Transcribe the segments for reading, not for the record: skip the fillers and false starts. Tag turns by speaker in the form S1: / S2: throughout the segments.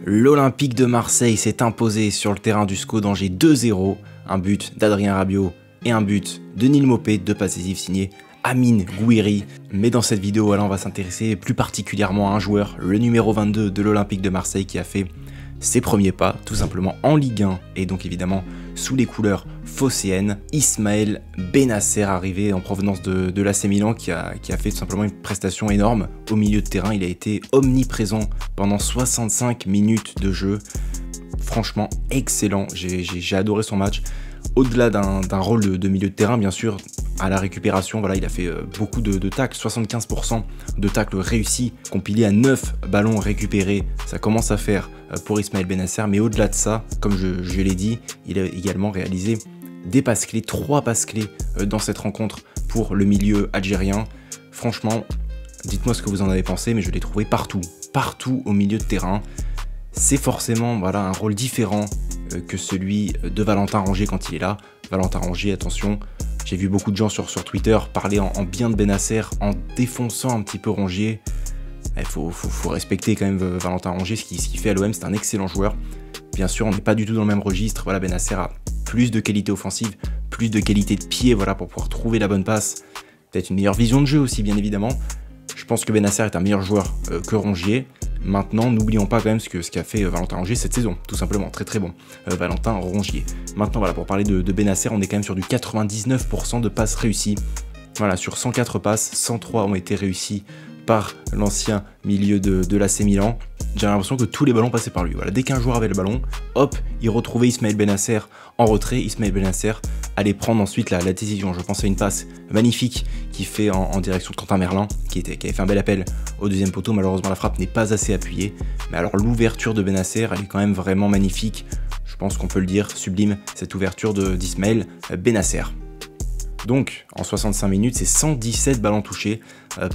S1: L'Olympique de Marseille s'est imposé sur le terrain du SCO d'Angers 2-0, un but d'Adrien Rabiot et un but de Neil Maupay, deux passes décisives signées Amine Gouiri. Mais dans cette vidéo, on va s'intéresser plus particulièrement à un joueur, le numéro 22 de l'Olympique de Marseille, qui a fait ses premiers pas, tout simplement en Ligue 1, et donc évidemment sous les couleurs phocéennes. Ismaël Bennacer, arrivé en provenance de l'AC Milan, qui a fait tout simplement une prestation énorme au milieu de terrain. Il a été omniprésent pendant 65 minutes de jeu. Franchement excellent, j'ai adoré son match. Au-delà d'un rôle de milieu de terrain, bien sûr, à la récupération, voilà, il a fait beaucoup de tacles, 75% de tacles réussis, compilés à 9 ballons récupérés. Ça commence à faire pour Ismaël Bennacer, mais au-delà de ça, comme je l'ai dit, il a également réalisé des passes clés, 3 passes clés dans cette rencontre pour le milieu algérien. Franchement, dites-moi ce que vous en avez pensé, mais je l'ai trouvé partout au milieu de terrain. C'est forcément voilà, un rôle différent que celui de Valentin Rongier quand il est là. Valentin Rongier, attention, j'ai vu beaucoup de gens sur Twitter parler en bien de Bennacer, en défonçant un petit peu Rongier. Il faut respecter quand même Valentin Rongier, ce qu'il fait à l'OM, c'est un excellent joueur. Bien sûr, on n'est pas du tout dans le même registre. Voilà, Bennacer a plus de qualité offensive, plus de qualité de pied, voilà, pour pouvoir trouver la bonne passe. Peut-être une meilleure vision de jeu aussi, bien évidemment. Je pense que Bennacer est un meilleur joueur que Rongier. Maintenant, n'oublions pas quand même ce qu'a fait Valentin Rongier cette saison, tout simplement, très bon, Valentin Rongier. Maintenant, voilà, pour parler de Bennacer, on est quand même sur du 99% de passes réussies. Voilà, sur 104 passes, 103 ont été réussies par l'ancien milieu de l'AC Milan. J'ai l'impression que tous les ballons passaient par lui. Voilà, dès qu'un joueur avait le ballon, hop, il retrouvait Ismaël Bennacer en retrait. Ismaël Bennacer allait prendre ensuite la décision. Je pense à une passe magnifique qu'il fait en direction de Quentin Merlin, qui avait fait un bel appel au deuxième poteau. Malheureusement, la frappe n'est pas assez appuyée. Mais alors, l'ouverture de Bennacer, elle est quand même vraiment magnifique. Je pense qu'on peut le dire, sublime, cette ouverture d'Ismaël Bennacer. Donc, en 65 minutes, c'est 117 ballons touchés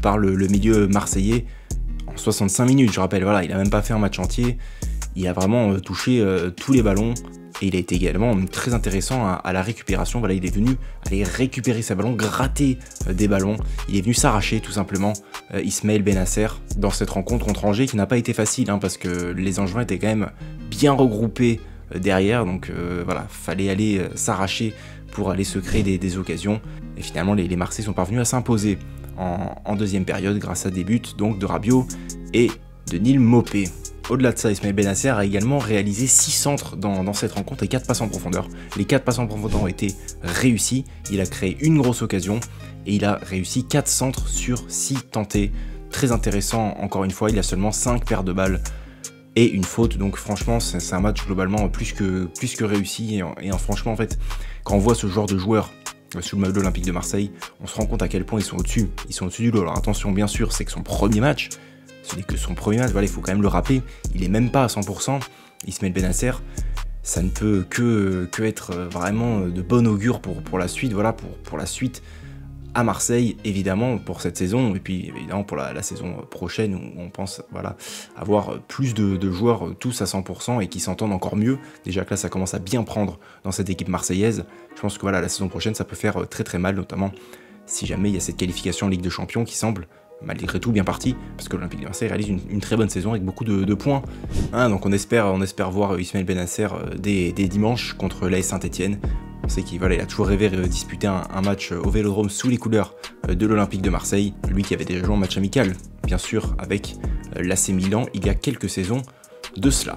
S1: par le milieu marseillais. En 65 minutes, je rappelle, voilà, il n'a même pas fait un match entier. Il a vraiment touché tous les ballons. Et il a été également très intéressant à la récupération. Voilà, il est venu aller récupérer ses ballons, gratter des ballons. Il est venu s'arracher tout simplement Ismaël Bennacer dans cette rencontre contre Angers qui n'a pas été facile, parce que les Angevins étaient quand même bien regroupés derrière. Donc voilà, fallait aller s'arracher pour aller se créer des occasions. Et finalement, les Marseillais sont parvenus à s'imposer en deuxième période grâce à des buts donc de Rabiot et de Neil Maupay. Au-delà de ça, Ismaël Bennacer a également réalisé 6 centres dans cette rencontre et 4 passes en profondeur. Les 4 passes en profondeur ont été réussies, il a créé une grosse occasion et il a réussi 4 centres sur 6 tentés. Très intéressant, encore une fois, il a seulement 5 paires de balles et une faute, donc franchement c'est un match globalement plus que réussi. Et franchement, en fait, quand on voit ce genre de joueurs sous le maillot de l'Olympique de Marseille, on se rend compte à quel point ils sont au-dessus du lot. Alors attention, bien sûr, c'est que son premier match, ce n'est que son premier match, voilà, il faut quand même le rappeler, il est même pas à 100%, Ismaël Bennacer, ça ne peut que être vraiment de bon augure pour la suite, voilà, pour la suite à Marseille, évidemment, pour cette saison, et puis évidemment pour la saison prochaine, où on pense voilà, avoir plus de joueurs tous à 100% et qui s'entendent encore mieux. Déjà que là, ça commence à bien prendre dans cette équipe marseillaise. Je pense que voilà, la saison prochaine, ça peut faire très mal, notamment si jamais il y a cette qualification en Ligue des Champions qui semble malgré tout bien parti, parce que l'Olympique de Marseille réalise une très bonne saison avec beaucoup de points. Donc on espère voir Ismaël Bennacer dès dimanche contre l'AS Saint-Etienne. On sait qu'il a toujours rêvé de disputer un match au Vélodrome sous les couleurs de l'Olympique de Marseille. Lui qui avait déjà joué un match amical, bien sûr, avec l'AC Milan il y a quelques saisons de cela.